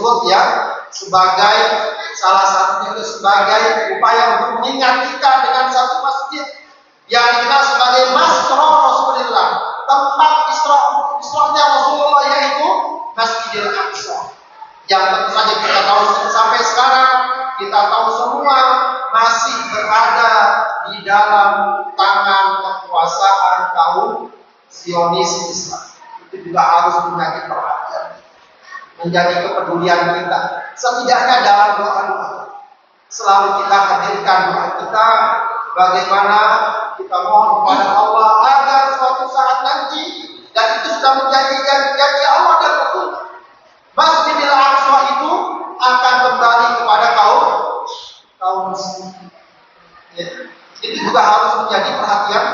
tersebut ya sebagai salah satunya itu sebagai upaya untuk mengingat kita dengan satu masjid yang dikenal sebagai Masjid Rasulullah, tempat Isra'nya Rasulullah, yaitu Masjidil Aqsa. Yang tentu saja kita tahu sampai sekarang, kita tahu semua masih berada di dalam tangan kekuasaan kaum Zionis Islam. Itu juga harus menjadi perhatian, menjadi kepedulian kita. Setidaknya dalam doa-doa selalu kita hadirkan doa kita, bagaimana kita mohon kepada Allah agar suatu saat nanti, dan itu sudah menjadi janji Allah dan Rasul, Masjidil Aqsa itu akan kembali kepada kaum muslim. Ya. Itu juga harus menjadi perhatian.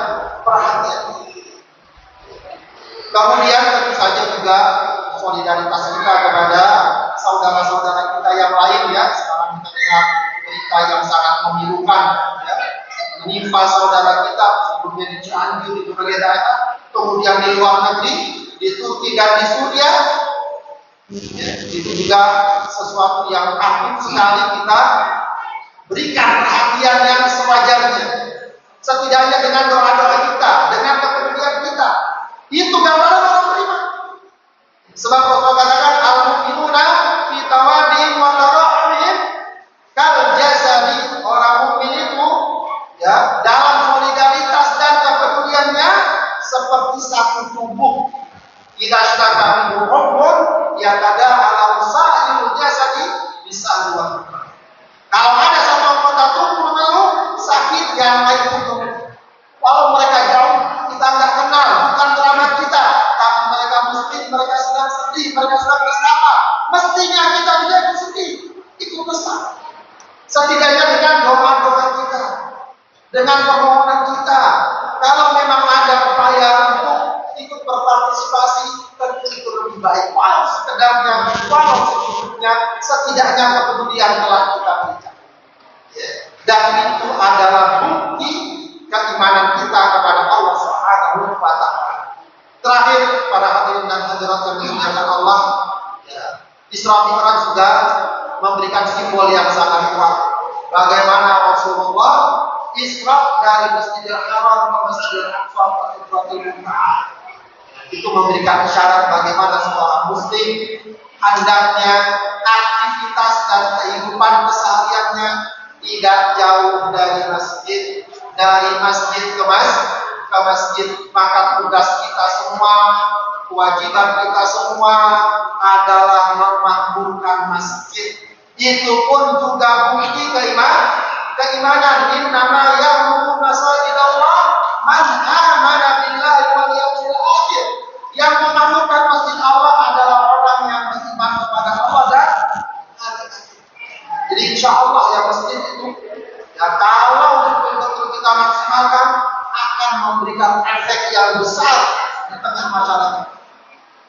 Kemudian tentu saja juga solidaritas kita kepada saudara-saudara kita yang lain ya. Sekarang kita dengar berita yang sangat memilukan ya, menimpa saudara kita sebelumnya di Cianjur, di berbagai daerah, kemudian di luar negeri, di Turki dan di Suriah. Ya, itu juga sesuatu yang patut sekali kita berikan perhatian yang sewajarnya. Setidaknya dengan doa-doa kita, dengan kepedulian kita, itu gambaran orang beriman. Sebab Rasul katakan al-mu'minuna fi tawadihim wa tarahumihim kal jasadi. Orang mukmin itu ya dalam solidaritas dan kepeduliannya seperti satu tubuh. Idza syaka minhu ruhun yatada ala sa'il jasadi bisa luar. Kalau ada satu anggota tubuh mengeluh sakit, yang lain pun. Walau mereka jauh, kita nggak kenal, bukan kerabat kita, tapi mereka muslim, mereka sedang sedih, mereka sedang bersama. Mestinya kita juga ikut sedih, ikut besar. Setidaknya dengan doa-doa kita, dengan permohonan kita, kalau memang ada upaya untuk ikut berpartisipasi, tentu itu lebih baik. Walau sekedarnya, walau secukupnya, setidaknya kepedulian telah kita berikan. Dan itu adalah bukti keimanan kita kepada Allah Subhanahu wa Ta'ala. Terakhir, para hadirin dan hadirat yang dimuliakan Allah, ya, Isra Mi'raj juga memberikan simbol yang sangat kuat. Bagaimana Rasulullah Isra dari Masjidil Haram ke Masjidil Aqsa ke Sidratul Muntaha. Itu memberikan isyarat bagaimana seorang muslim hendaknya aktivitas dan kehidupan kesehariannya tidak jauh dari masjid, dari masjid ke masjid. Maka tugas kita semua, kewajiban kita semua adalah memakmurkan masjid. Itu pun juga bukti keimanan. Innama ya'muru masajidallah man amana billahi wal yawmil akhir. Yang memakmurkan masjid Allah adalah orang yang beriman kepada Allah dan jadi insya Allah ya masjid itu ya kalau betul-betul kita maksimalkan akan memberikan efek yang besar di tengah masyarakat.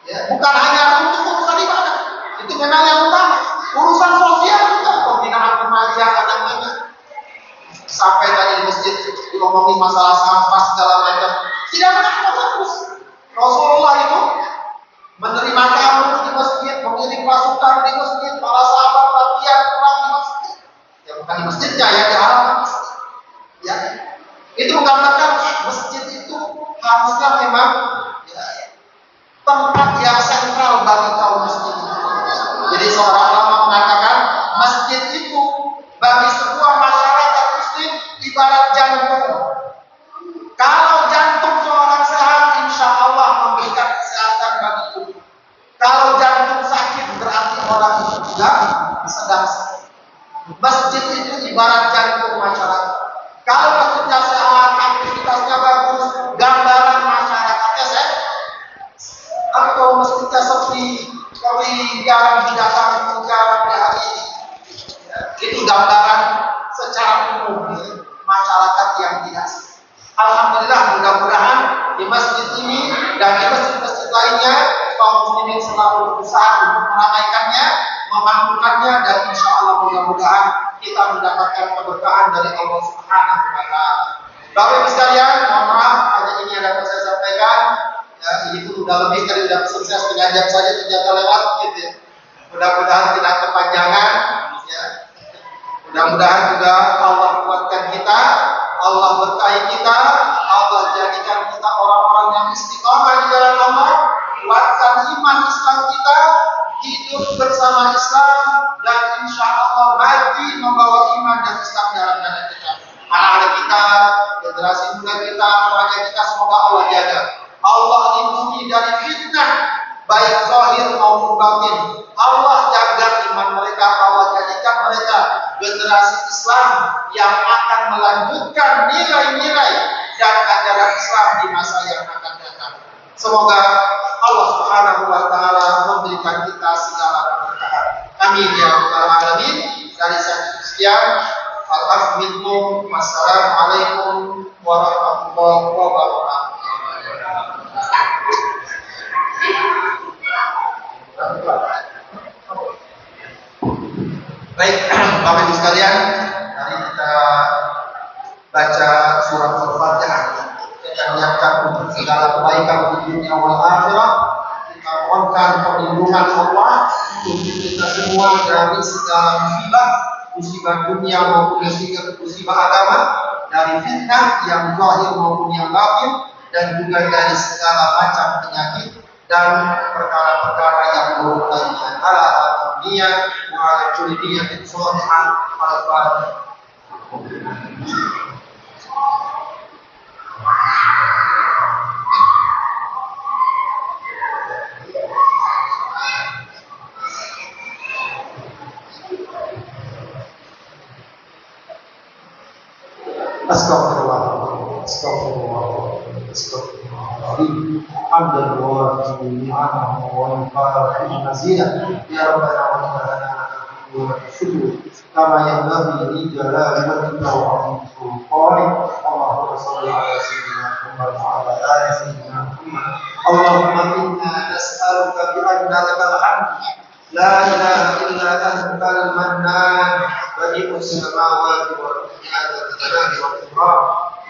Ya, bukan hanya untuk urusan ibadah, itu memang yang utama. Urusan sosial juga, pembinaan remaja, anak-anak. Sampai tadi di masjid diomongin masalah sampah segala macam. Tidak ada terus. Rasulullah itu menerima tamu di masjid, mengirim pasukan di masjid, para sahabat latihan perang di masjid. Ya bukan di masjidnya ya, di halaman masjid. Ya, itu menggambarkan masjid itu harusnya memang ya, tempat yang sentral bagi kaum muslim. Jadi seorang ulama mengatakan masjid itu bagi sebuah masyarakat muslim ibarat jantung. Kalau jantung seorang sehat, insya Allah memberikan kesehatan bagi tubuh. Kalau jantung sakit berarti orang itu juga sedang sakit. Masjid itu ibarat jantung masyarakat. Kalau masjidnya sehat, aktivitasnya bagus, gambaran masyarakatnya sehat. Atau masjidnya sepi, jarang didatangi, jarang dihadiri. Itu gambaran secara umum masyarakat yang tidak sehat. Alhamdulillah, mudah-mudahan di masjid ini dan di masjid-masjid lainnya kaum muslimin selalu berusaha untuk meramaikannya, memakmurkannya, dan insya Allah mudah-mudahan kita mendapatkan keberkahan dari Allah Subhanahu wa Ta'ala. Bapak Ibu sekalian, mohon maaf hanya ini yang dapat saya sampaikan. Ya, ini pun sudah lebih dari sudah sukses 3 jam saja ternyata lewat gitu ya. Mudah-mudahan tidak generasi Islam yang akan melanjutkan nilai-nilai dan ajaran Islam di masa yang akan datang. Semoga Allah Subhanahu wa taala memberikan kita segala keberkahan. Amin ya rabbal alamin. Dari saya sekian, al-afw minkum. Wassalamualaikum warahmatullahi wabarakatuh. Baik, Bapak Ibu sekalian, mari kita baca surat Al-Fatihah. Kita niatkan untuk segala kebaikan di dunia wal akhirah. Kita mohonkan perlindungan Allah untuk kita semua dari segala musibah dunia maupun musibah agama, dari fitnah yang zahir maupun yang batin, dan juga dari segala macam penyakit dan perkara-perkara yang buruk lainnya. Ala dunia wa ala kulli niyatin shalihah al-Fatihah. Astaghfirullah, astaghfirullah, astaghfirullahaladzim. Alhamdulillah, ni'amahu wa nifa'ahu mazina. Ya Rabbana wa Rabbana wa syukur. Kama yanbaghi li jalali wajhika wa 'azimi sultanik. Allahumma shalli ala sayyidina Muhammad wa ala ali sayyidina Muhammad. Allahumma inna nas'aluka bi anna lakal hamd. La ilaha illa anta al-mannan. Badi'us samawati wal ardi.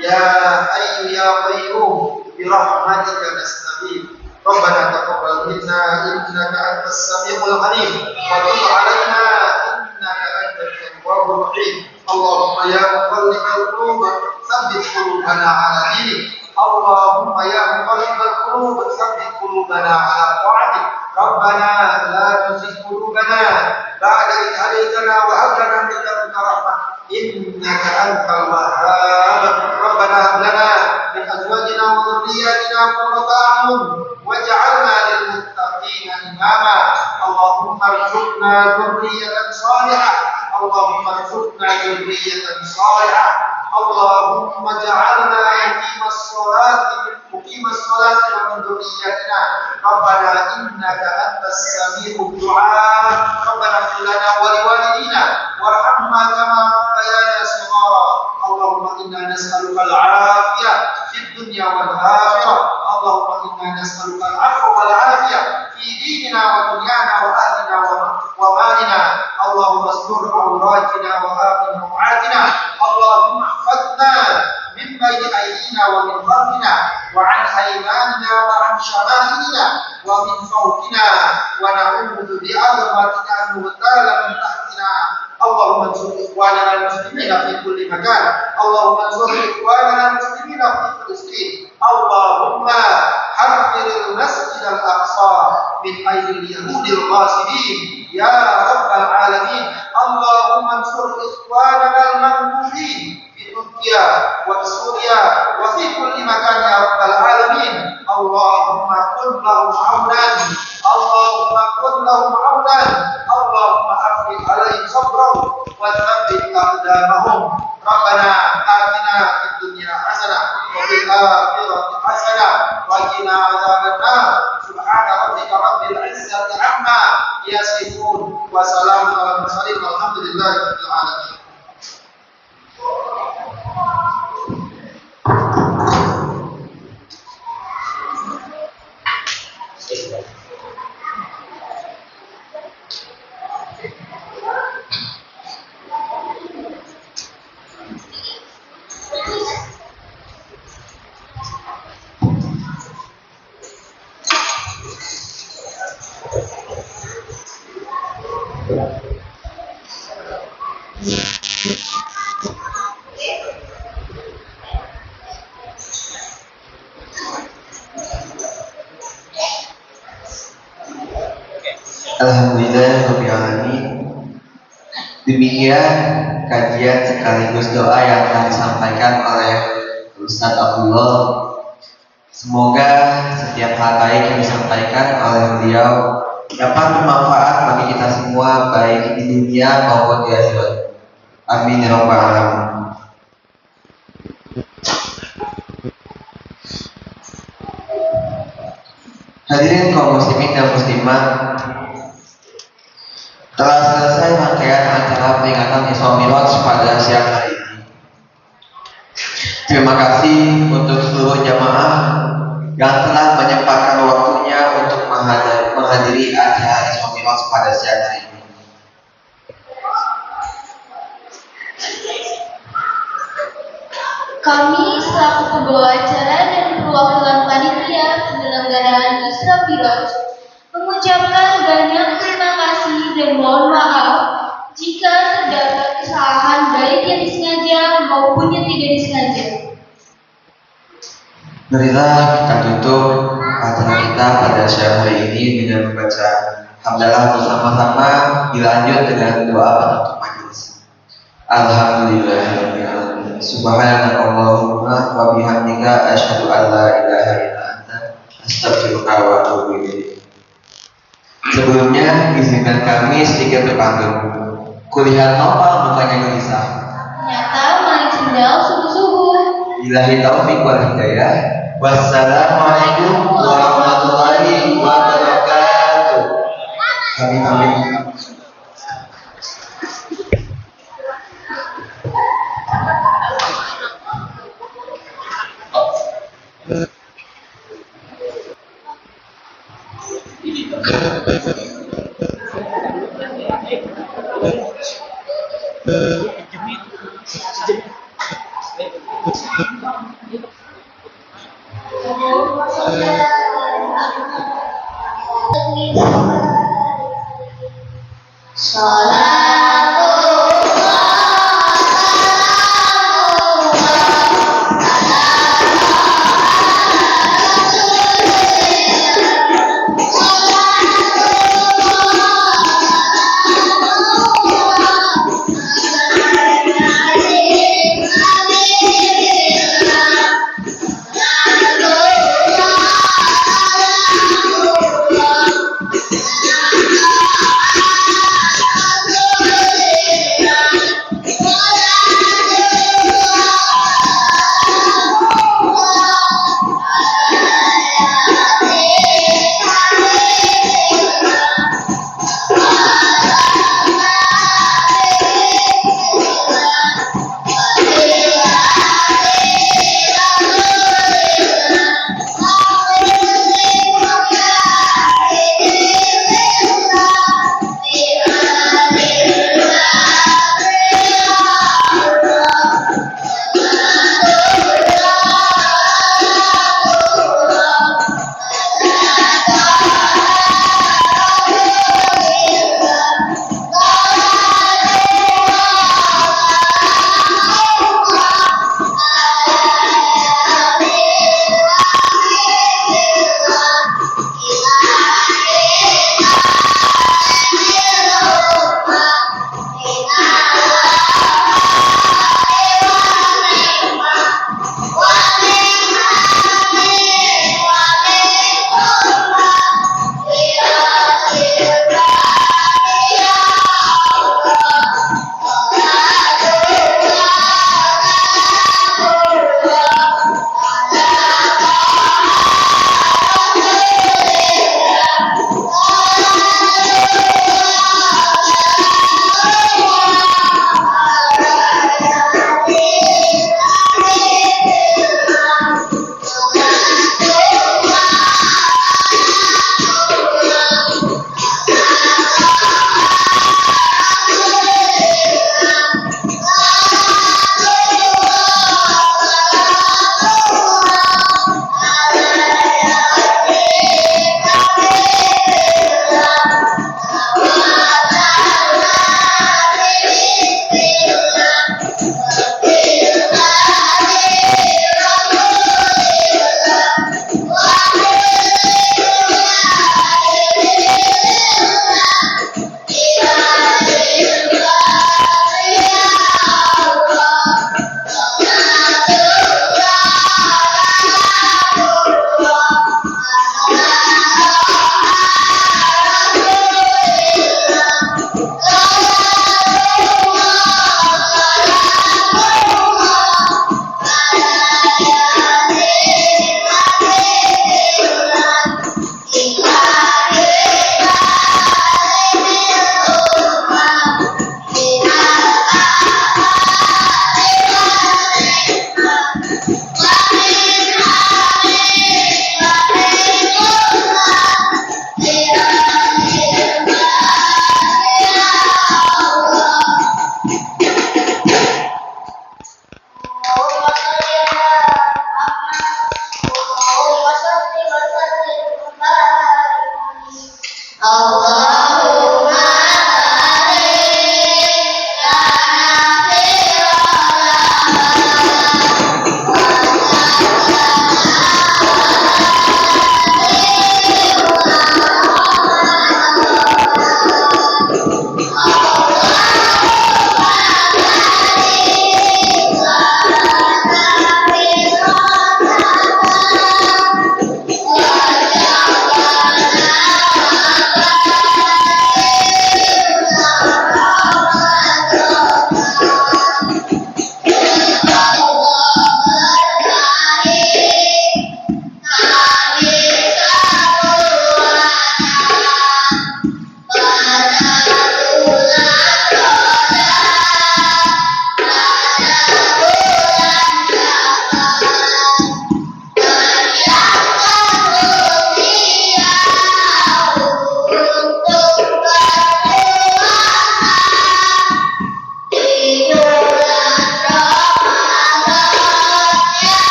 Ya Hayyu ya Qayyum bi rahmatika nastaghith. Rabbana taqabbal minna innaka antas samiul alim wa tub 'alaina innaka antat tawwabur rahim. Allahumma ya muqallibal qulub tsabbit qulubana 'ala dinik. Allahumma ya muqallibal qulub tsabbit qulubana 'ala ta'atik. Rabbana la tuzigh qulubana ba'da idh hadaytana wa hab lana min ladunka rahmah innaka antal wahhab. Rabbana hab lana min azwajina wa dhurriyyatina qurrata a'yun waj'alna lil muttaqina imama. Allahumma arzuqna dhurriyyatan salihah. Allahumma arzuqna dhurriyyatan salihah. Allahumma ja'alna muqimas salati wa min dhurriyyatina. Rabbana innaka antas sami'ud du'a. Rabbana ighfir lana wa liwalidina warhamna kama rabbayana shighara. Allahumma inna nas'aluka al-'afiyah fid dunya wal akhirah. Allahumma inna nas'aluka al-'afwa wal 'afiyah fi dinina wa dunyana wa ahlina wa malina. Allahumma astur 'awratina wa amin ru'atina. Allahumma ihfazna min bayni aydina wa min khalfina wa 'an aymanina wa 'an shama'ilina wa min fawqina wa na'udzu bi'azmatika an nughtala min tahtina. Allahumma ansur ikhwanana al-muslimina fi kulli makan. Allahumma ansur ikhwanana al-muslimina fi Filistin. Allahumma harril masjid al-aqsa min aydil yahudil ghasidin ya rabbal alamin. Allahumma ansur ikhwanana al-mamdudin fi Turkiya wa Suriya wa fi kulli makan ya rabbal alamin. Allahumma kun lahum 'aunan. Allahumma kun lahum 'aunan. Allahumma afriq 'alaihim sabran wa thabbit aqdamahum. Rabbana atina fid dunya hasanah wa fil akhirati hasanah wa qina adzabannar. Subhana rabbika rabbil izzati amma yasifun wa salamun alal mursalin walhamdulillahi rabbil alamin. Alhamdulillahirrahmanirrahim. Demikian kajian sekaligus doa yang telah disampaikan oleh Ustaz Abdullah. Semoga setiap hal baik yang disampaikan oleh beliau dapat bermanfaat bagi kita semua, baik di dunia maupun di akhirat. Amin ya rabbal alamin. Hadirin kaum muslimin dan muslimat, telah selesai rangkaian acara peringatan Isra Mi'raj pada siang hari ini. Terima kasih untuk seluruh jamaah yang telah menyempatkan waktunya untuk menghadiri acara Isra Mi'raj pada siang hari ini. Kami selaku pembawa acara dan perwakilan panitia penyelenggaraan Isra Mi'raj mengucapkan banyak terima kasih dan mohon maaf jika terdapat kesalahan baik yang disengaja maupun yang tidak disengaja. Marilah kita tutup acara kita pada siang hari ini dengan membaca hamdalah bersama-sama, dilanjut dengan doa penutup majelis. Alhamdulillahirabbil Subhanakallahumma wa bihamdika asyhadu an la ilaha illa anta astaghfiruka wa atubu ilaik. Sebelumnya izinkan kami sedikit berpantun. Kulihat nopal mukanya gelisah. Ternyata maling sendal subuh-subuh. Billahi taufiq wal hidayah. Wassalamualaikum warahmatullahi wabarakatuh. Amin.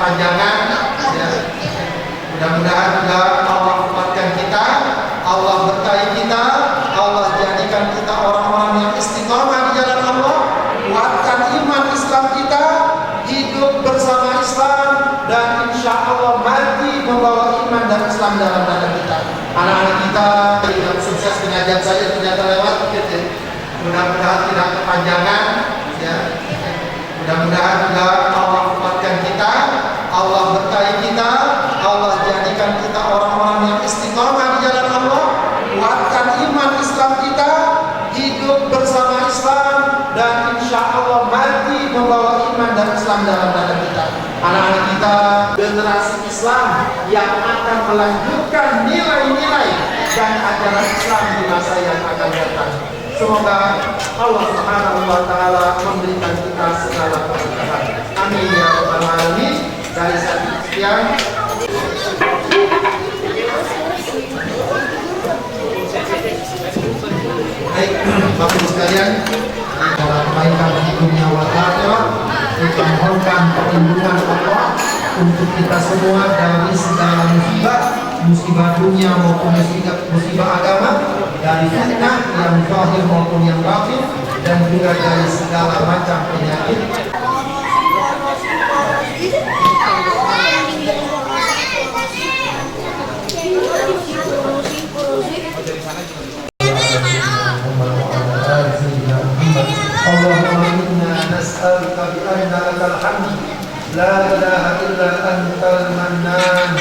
kepanjangan ya. Mudah-mudahan juga Allah kuatkan kita, Allah berkahi kita, Allah jadikan kita orang-orang yang istiqomah di jalan Allah, kuatkan iman Islam kita, hidup bersama Islam, dan insya Allah mati membawa iman dan Islam dalam dada kita. Anak-anak kita yang sukses pengajian saya ternyata lewat gitu. Mudah-mudahan tidak kepanjangan ya. Mudah-mudahan juga Allah kuatkan kita, Allah berkahi kita, Allah jadikan kita orang-orang yang istiqomah di jalan Allah, kuatkan iman Islam kita, hidup bersama Islam, dan insya Allah mati membawa iman dan Islam dalam dada kita. Anak-anak kita generasi Islam yang akan melanjutkan nilai-nilai dan ajaran Islam di masa yang akan datang. Semoga Allah Subhanahu wa taala memberikan kita segala keberkahan. Amin ya rabbal alamin. Dari saya sekian. Baik, Bapak Ibu sekalian, dalam kebaikan di dunia wal akhirah, kita mohonkan perlindungan Allah untuk kita semua dari segala musibah dunia maupun musibah agama, dari fitnah yang zahir maupun yang batin, dan juga dari segala macam penyakit. Allahumma inna nas'aluka bi anna lakal hamd la ilaha illa antal mannan.